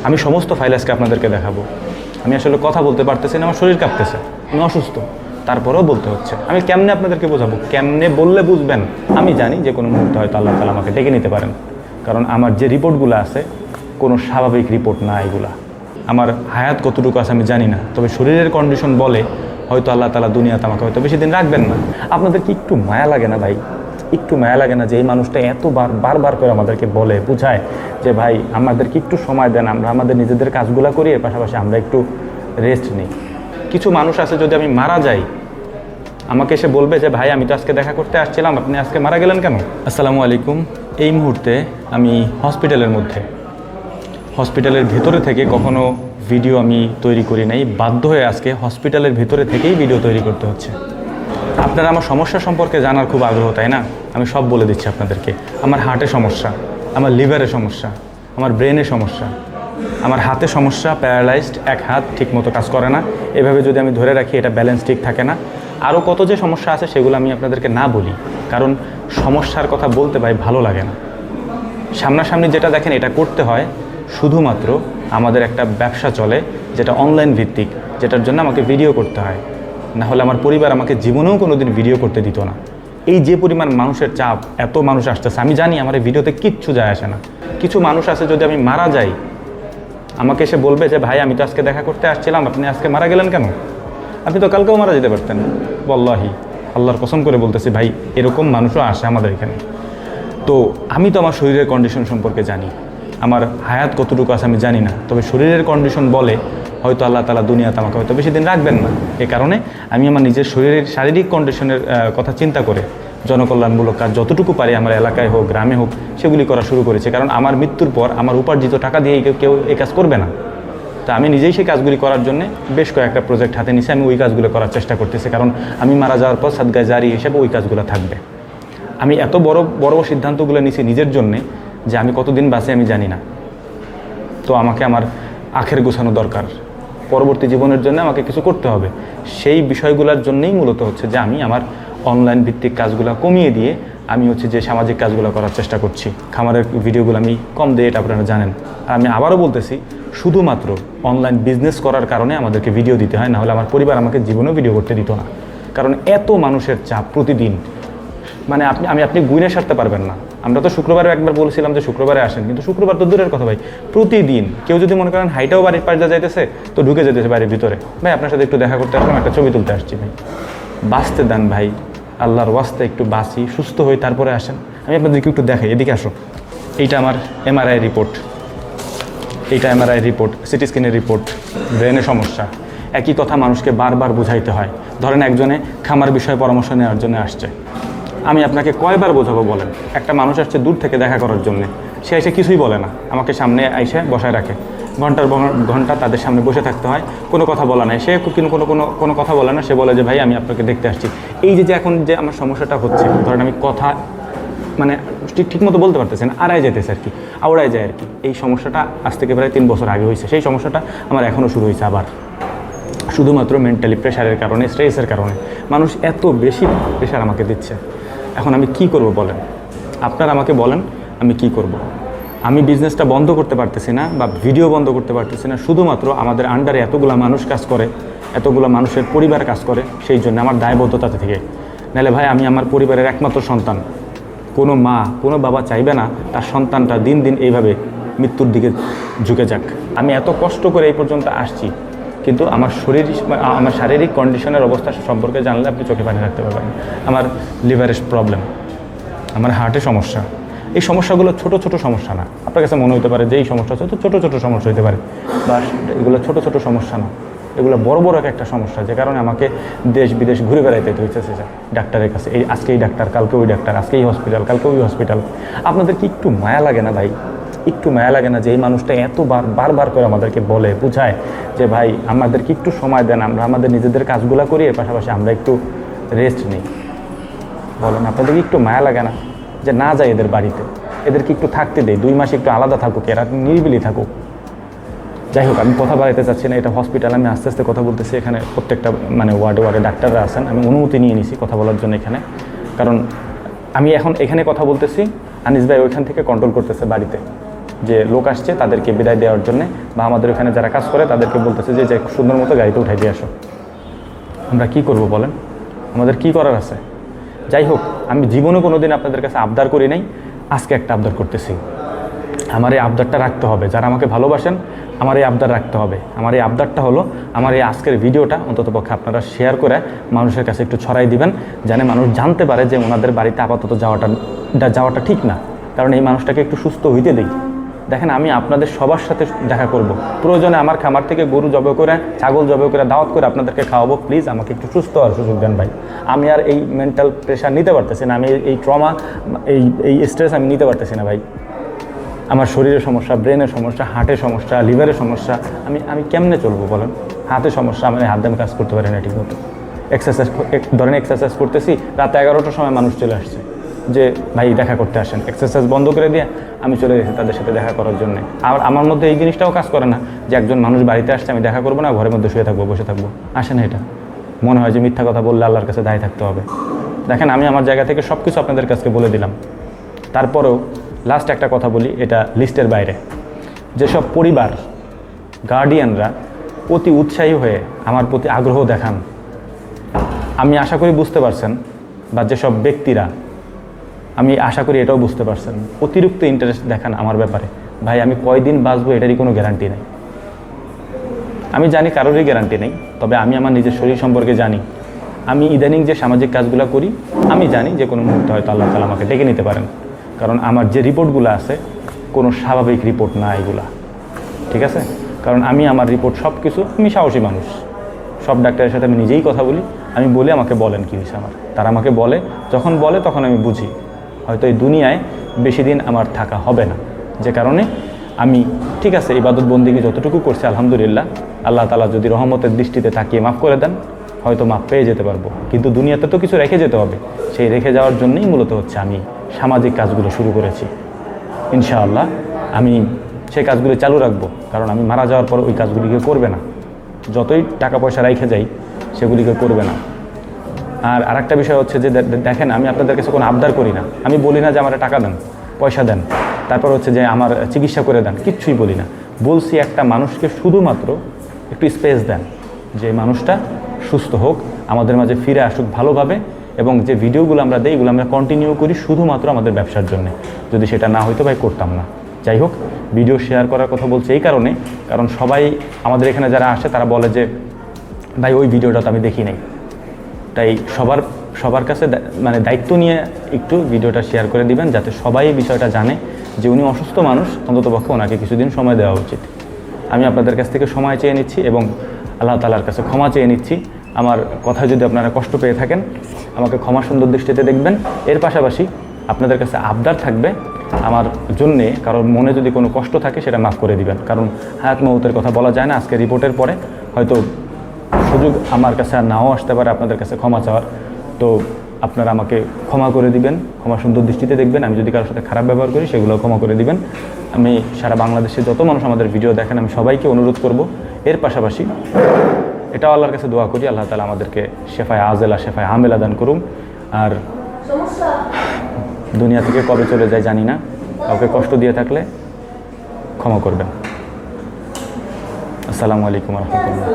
আমি সমস্ত ফাইল আজকে আপনাদেরকে দেখাবো। আমি আসলে কথা বলতে পারতেছি না, আমার শরীর কাঁপতেছে, আমি অসুস্থ, তারপরেও বলতে হচ্ছে। আমি কেমনে আপনাদেরকে বোঝাবো, কেমনে বললে বুঝবেন? আমি জানি যে কোনো মুহূর্তে হয়তো আল্লাহ তাআলা আমাকে ডেকে নিতে পারেন, কারণ আমার যে রিপোর্টগুলো আছে কোনো স্বাভাবিক রিপোর্ট না এগুলা। আমার হায়াত কতটুকু আছে আমি জানি না, তবে শরীরের কন্ডিশন বলে হয়তো আল্লাহ তাআলা দুনিয়াতে আমাকে হয়তো বেশি দিন রাখবেন না। আপনাদের কি একটু মায়া লাগে না ভাই? একটু মায়া লাগে না যে এই মানুষটা বারবার করে আমাদেরকে বলে বুঝায় যে ভাই আমাদেরকে একটু সময় দেন, আমরা আমাদের নিজেদের কাজগুলো করি, এর পাশাপাশি আমরা একটু রেস্ট নিই। কিছু মানুষ আছে যদি আমি মারা যাই আমাকে এসে বলবে যে ভাই আমি তো আজকে দেখা করতে আসছিলাম, আপনি আজকে মারা গেলেন কেন? আসসালামু আলাইকুম। এই মুহূর্তে আমি হসপিটালের মধ্যে, হসপিটালের ভেতরে থেকে কখনো ভিডিও আমি তৈরি করি নাই, বাধ্য হয়ে আজকে হসপিটালের ভেতরে থেকেই ভিডিও তৈরি করতে হচ্ছে। আপনারা আমার সমস্যা সম্পর্কে জানার খুব আগ্রহ, তাই না? আমি সব বলে দিচ্ছি আপনাদেরকে। আমার হার্টে সমস্যা, আমার লিভারে সমস্যা, আমার ব্রেনে সমস্যা, আমার হাতে সমস্যা, প্যারালাইজড, এক হাত ঠিকমতো কাজ করে না, এভাবে যদি আমি ধরে রাখি এটা ব্যালেন্স ঠিক থাকে না। আরও কত যে সমস্যা আছে সেগুলো আমি আপনাদেরকে না বলি, কারণ সমস্যার কথা বলতে ভাই ভালো লাগে না। সামনাসামনি যেটা দেখেন এটা করতে হয় শুধুমাত্র আমাদের একটা ব্যবসা চলে যেটা অনলাইন ভিত্তিক, যেটার জন্য আমাকে ভিডিও করতে হয়, না হলে আমার পরিবার আমাকে জীবনেও কোনো দিন ভিডিও করতে দিত না। এই যে পরিমাণ মানুষের চাপ, এত মানুষ আসতেছে, আমি জানি আমার এই ভিডিওতে কিচ্ছু যায় আসে না। কিছু মানুষ আছে যদি আমি মারা যাই আমাকে এসে বলবে যে ভাই আমি তো আজকে দেখা করতে আসছিলাম, আপনি আজকে মারা গেলেন কেন? আপনি তো কালকেও মারা যেতে পারতেন। ওয়াল্লাহি, আল্লাহর কসম করে বলতেছি ভাই, এরকম মানুষও আসে আমাদের এখানে। তো আমি তো আমার শরীরের কন্ডিশন সম্পর্কে জানি, আমার হায়াত কতটুকু আছে আমি জানি না, তবে শরীরের কন্ডিশন বলে হয়তো আল্লাহ তাআলা দুনিয়াতে আমাকে হয়তো বেশি দিন রাখবেন না। এ কারণে আমি আমার নিজের শরীরের শারীরিক কন্ডিশনের কথা চিন্তা করে জনকল্যাণমূলক কাজ যতটুকু পারি আমার এলাকায় হোক গ্রামে হোক সেগুলি করা শুরু করেছে। কারণ আমার মৃত্যুর পর আমার উপার্জিত টাকা দিয়ে কেউ এই কাজ করবে না। তা আমি নিজেই সেই কাজগুলি করার জন্য বেশ কয়েকটা প্রজেক্ট হাতে নিছি, আমি ওই কাজগুলো করার চেষ্টা করতেছি, কারণ আমি মারা যাওয়ার পর সাদগায়ে জারি হিসেবে ওই কাজগুলো থাকবে। আমি এত বড় বড় সিদ্ধান্তগুলো নিছি নিজের জন্যে যে আমি কতদিন বাঁচি আমি জানি না। তো আমাকে আমার আখের গোছানো দরকার, পরবর্তী জীবনের জন্য আমাকে কিছু করতে হবে। সেই বিষয়গুলোর জন্যই মূলত হচ্ছে যে আমি আমার অনলাইন ভিত্তিক কাজগুলো কমিয়ে দিয়ে আমি হচ্ছে যে সামাজিক কাজগুলো করার চেষ্টা করছি। খামারের ভিডিওগুলো আমি কম দিই, এটা আপনারা জানেন। আর আমি আবারও বলতেছি, শুধুমাত্র অনলাইন বিজনেস করার কারণে আমাদেরকে ভিডিও দিতে হয়, না হলে আমার পরিবার আমাকে জীবনেও ভিডিও করতে দিত না। কারণ এত মানুষের চাপ প্রতিদিন, মানে আপনি গুইনে সারতে পারবেন না। আমরা তো শুক্রবারে একবার বলেছিলাম যে শুক্রবারে আসেন, কিন্তু শুক্রবার তো দূরের কথা ভাই, প্রতিদিন কেউ যদি মনে করেন হাইটাও বাড়ির পাশ যাইতেছে তো ঢুকে যেতেছে বাড়ির ভিতরে, ভাই আপনার সাথে একটু দেখা করতে আসলাম, একটা ছবি তুলতে আসছি। ভাই বাঁচতে দেন ভাই, আল্লাহর ওয়াস্তে একটু বাঁচি, সুস্থ হই, তারপরে আসেন। আমি আপনাদেরকে একটু দেখাই, এদিকে আসো। এইটা আমার এমআরআই রিপোর্ট, এইটা এমআরআই রিপোর্ট, সিটি স্ক্যানের রিপোর্ট, ব্রেনের সমস্যা। একই কথা মানুষকে বারবার বুঝাইতে হয়। ধরেন একজনে খামার বিষয়ে পরামর্শ নেওয়ার জন্য আসছে, আমি আপনাকে কয়বার বোঝাবো বলেন? একটা মানুষ আসছে দূর থেকে দেখা করার জন্যে, সে এসে কিছুই বলে না, আমাকে সামনে এসে বসায় রাখে, ঘন্টার ঘন্টা তাদের সামনে বসে থাকতে হয়, কোনো কথা বলা নাই। সে কিন্তু কোনো কথা বলে না, সে বলে যে ভাই আমি আপনাকে দেখতে আসছি। এই যে এখন যে আমার সমস্যাটা হচ্ছে, ধরেন আমি কথা মানে ঠিকমতো বলতে পারতেছি না, আড়াই যেতেছে আর কি, আওড়ায় যায় আর কি। এই সমস্যাটা আজ থেকে প্রায় 3 বছর আগে হয়েছে। সেই সমস্যাটা আমার এখনও শুরু হয়েছে আবার, শুধুমাত্র মেন্টালি প্রেশারের কারণে, স্ট্রেসের কারণে। মানুষ এত বেশি প্রেশার আমাকে দিচ্ছে, এখন আমি কি করব বলেন? আপনারা আমাকে বলেন আমি কি করব? আমি বিজনেসটা বন্ধ করতে পারতেছি না বা ভিডিও বন্ধ করতে পারতেছি না, শুধুমাত্র আমাদের আন্ডারে এতগুলো মানুষ কাজ করে, এতগুলো মানুষের পরিবার কাজ করে, সেই জন্য আমার দায়বদ্ধতা থেকে। নাহলে ভাই আমি আমার পরিবারের একমাত্র সন্তান, কোনো মা কোনো বাবা চাইবে না তার সন্তানটা দিন দিন এইভাবে মৃত্যুর দিকে ঝুঁকে যাক। আমি এত কষ্ট করে এই পর্যন্ত আসছি, কিন্তু আমার শারীরিক কন্ডিশনের অবস্থা সম্পর্কে জানলে আপনি চোখে পানি রাখতে পারবেন। আমার লিভারের প্রবলেম, আমার হার্টে সমস্যা। এই সমস্যাগুলো ছোট ছোট সমস্যা না। আপনার কাছে মনে হতে পারে যে এই সমস্যা হচ্ছে তো ছোটো ছোটো সমস্যা হতে পারে, বা এগুলো ছোট ছোট সমস্যা না, এগুলো বড় বড় একটা সমস্যা, যে কারণে আমাকে দেশ বিদেশ ঘুরে বেড়াইতে হয়েছে ডাক্তারের কাছে। এই আজকে এই ডাক্তার, কালকে ওই ডাক্তার, আজকে এই হসপিটাল, কালকে ওই হসপিটাল। আপনাদের কি একটু মায়া লাগে না ভাই? একটু মায়া লাগে না যে এই মানুষটা বারবার করে আমাদেরকে বলে বুঝায় যে ভাই আমাদেরকে একটু সময় দেন, আমরা আমাদের নিজেদের কাজগুলো করি, এর পাশাপাশি আমরা একটু রেস্ট নিই? বলেন, আপনাদের কি একটু মায়া লাগে না যে না যায় এদের বাড়িতে, এদেরকে একটু থাকতে দেয়, 2 মাস একটু আলাদা থাকুক, এরা নিরিবিলি থাকুক? যাই হোক, আমি কথা বাড়াইতে চাচ্ছি না, এটা হসপিটাল, আমি আস্তে আস্তে কথা বলতেছি। এখানে প্রত্যেকটা মানে ওয়ার্ডে ডাক্তাররা আছেন, আমি অনুমতি নিয়ে নিছি কথা বলার জন্য এখানে, কারণ আমি এখন এখানে কথা বলতেছি, আনিস ভাই ওইখান থেকে কন্ট্রোল করতেছে বাড়িতে, যে লোক আসছে তাদেরকে বিদায় দেওয়ার জন্য, বা আমাদের ওখানে যারা কাজ করে তাদেরকে বলতেছে যে সুন্দর মতো গাড়িতে উঠাই দিয়ে আসো। আমরা কি করব বলেন? আমাদের কি করার আছে? যাই হোক, আমি জীবনে কোনো দিন আপনাদের কাছে আবদার করি নাই, আজকে একটা আবদার করতেছি। আমার এই আবদারটা রাখতে হবে, যারা আমাকে ভালোবাসেন আমার এই আবদার রাখতে হবে। আমার এই আবদারটা হলো, আমার এই আজকের ভিডিওটা অন্ততপক্ষে আপনারা শেয়ার করে মানুষের কাছে একটু ছড়াই দিবেন, যেন মানুষ জানতে পারে যে ওনাদের বাড়িতে আপাতত যাওয়াটা ঠিক না। কারণ এই মানুষটাকে একটু সুস্থ হইতে দিই। দেখেন, আমি আপনাদের সবার সাথে দেখা করব, প্রয়োজনে আমার খামার থেকে গরু জবে করে, ছাগল জবে করে দাওয়াত করে আপনাদেরকে খাওয়াবো। প্লিজ আমাকে একটু সুস্থ হওয়ার সুযোগ দেন ভাই। আমি আর এই মেন্টাল প্রেশার নিতে পারতেছি না, আমি এই ট্রমা, এই স্ট্রেস আমি নিতে পারতেছি না ভাই। আমার শরীরের সমস্যা, ব্রেনের সমস্যা, হার্টের সমস্যা, লিভারের সমস্যা, আমি কেমনে চলবো বলেন? হাতের সমস্যা, আমি হাত দিয়ে কাজ করতে পারি না ঠিক মতো। এক্সারসাইজ করতেছি, রাতে 11টার সময় মানুষ চলে আসছে যে ভাই দেখা করতে আসেন। এক্সারসাইজ বন্ধ করে দিয়ে আমি চলে গেছি তাদের সাথে দেখা করার জন্য। আর আমার মধ্যে এই জিনিসটাও কাজ করে না যে একজন মানুষ বাড়িতে আসছে, আমি দেখা করবো না, ঘরের মধ্যে শুয়ে থাকবো, বসে থাকবো। আসে না এটা। মনে হয় যে মিথ্যা কথা বললে আল্লাহর কাছে দায়ী থাকতে হবে। দেখেন, আমি আমার জায়গা থেকে সব কিছু আপনাদের কাছে বলে দিলাম। তারপরেও লাস্ট একটা কথা বলি, এটা লিস্টের বাইরে। যেসব পরিবার, গার্ডিয়ানরা অতি উৎসাহী হয়ে আমার প্রতি আগ্রহ দেখান, আমি আশা করি বুঝতে পারছেন, বা যেসব ব্যক্তিরা, আমি আশা করি এটাও বুঝতে পারছেন, অতিরিক্ত ইন্টারেস্ট দেখান আমার ব্যাপারে, ভাই আমি কয়দিন বাঁচবো এটারই কোনো গ্যারান্টি নেই। আমি জানি কারোরই গ্যারান্টি নেই, তবে আমি আমার নিজের শরীর সম্পর্কে জানি। আমি ইদানিং যে সামাজিক কাজগুলো করি, আমি জানি যে কোনো মুহূর্তে হয়তো আল্লাহ তাআলা আমাকে ডেকে নিতে পারেন। কারণ আমার যে রিপোর্টগুলো আছে কোনো স্বাভাবিক রিপোর্ট না এগুলা, ঠিক আছে? কারণ আমি আমার রিপোর্ট সব কিছু, আমি সাহসী মানুষ, সব ডাক্তারের সাথে আমি নিজেই কথা বলি, আমি বলি আমাকে বলেন কী হয়েছে আমার। তারা আমাকে বলে, যখন বলে তখন আমি বুঝি হয়তো এই দুনিয়ায় বেশি দিন আমার থাকা হবে না। যে কারণে আমি ঠিক আছে ইবাদত বন্দিগি যতটুকু করছি আলহামদুলিল্লাহ, আল্লাহ তাআলা যদি রহমতের দৃষ্টিতে তাকিয়ে মাফ করে দেন হয়তো মাফ পেয়ে যেতে পারবো। কিন্তু দুনিয়াতে তো কিছু রেখে যেতে হবে, সেই রেখে যাওয়ার জন্যই মূলত হচ্ছে আমি সামাজিক কাজগুলো শুরু করেছি। ইনশাআল্লাহ আমি সেই কাজগুলি চালু রাখবো, কারণ আমি মারা যাওয়ার পর ওই কাজগুলিকে করবে না, যতই টাকা পয়সা রেখে যাই সেগুলিকে করবে না। আর আরেকটা বিষয় হচ্ছে যে দেখেন, আমি আপনাদের কাছে কোনো আবদার করি না, আমি বলি না যে আমার টাকা দেন, পয়সা দেন, তারপর হচ্ছে যে আমার চিকিৎসা করে দেন, কিচ্ছুই বলি না। বলছি একটা মানুষকে শুধুমাত্র একটু স্পেস দেন, যে মানুষটা সুস্থ হোক, আমাদের মাঝে ফিরে আসুক ভালোভাবে, এবং যে ভিডিওগুলো আমরা দিই এগুলো আমরা কন্টিনিউ করি শুধুমাত্র আমাদের ব্যবসার জন্য। যদি সেটা না হইতো ভাই করতাম না। যাই হোক, ভিডিও শেয়ার করার কথা বলছি এই কারণে, কারণ সবাই আমাদের এখানে যারা আসে তারা বলে যে ভাই ওই ভিডিওটা তো আমি দেখি নাই। তাই সবার কাছে মানে দায়িত্ব নিয়ে একটু ভিডিওটা শেয়ার করে দিবেন, যাতে সবাই এই বিষয়টা জানে যে উনি অসুস্থ মানুষ, অন্ততপক্ষে ওনাকে কিছুদিন সময় দেওয়া উচিত। আমি আপনাদের কাছ থেকে সময় চেয়ে নিচ্ছি এবং আল্লাহ তাআলার কাছে ক্ষমা চেয়ে নিচ্ছি। আমার কথা যদি আপনারা কষ্ট পেয়ে থাকেন, আমাকে ক্ষমা সুন্দর দৃষ্টিতে দেখবেন। এর পাশাপাশি আপনাদের কাছে আবদার থাকবে আমার জন্যে, কারোর মনে যদি কোনো কষ্ট থাকে সেটা মাফ করে দিবেন। কারণ হায়াত মউতের কথা বলা যায় না, আজকে রিপোর্টের পরে হয়তো সুযোগ আমার কাছে আর নাও আসতে পারে আপনাদের কাছে ক্ষমা চাওয়ার। তো আপনারা আমাকে ক্ষমা করে দিবেন, ক্ষমা সুন্দর দৃষ্টিতে দেখবেন। আমি যদি কারোর সাথে খারাপ ব্যবহার করি সেগুলো ক্ষমা করে দিবেন। আমি সারা বাংলাদেশে যত মানুষ আমাদের ভিডিও দেখেন আমি সবাইকে অনুরোধ করব। এর পাশাপাশি এটাও আল্লাহর কাছে দোয়া করি, আল্লাহ তাআলা আমাদেরকে শেফায়ে আজেলা, শেফায়ে আমেলা দান করুন। আর দুনিয়া থেকে কবে চলে যায় জানি না, কাউকে কষ্ট দিয়ে থাকলে ক্ষমা করবেন। আসসালামু আলাইকুম ওয়া রাহমাতুল্লাহ।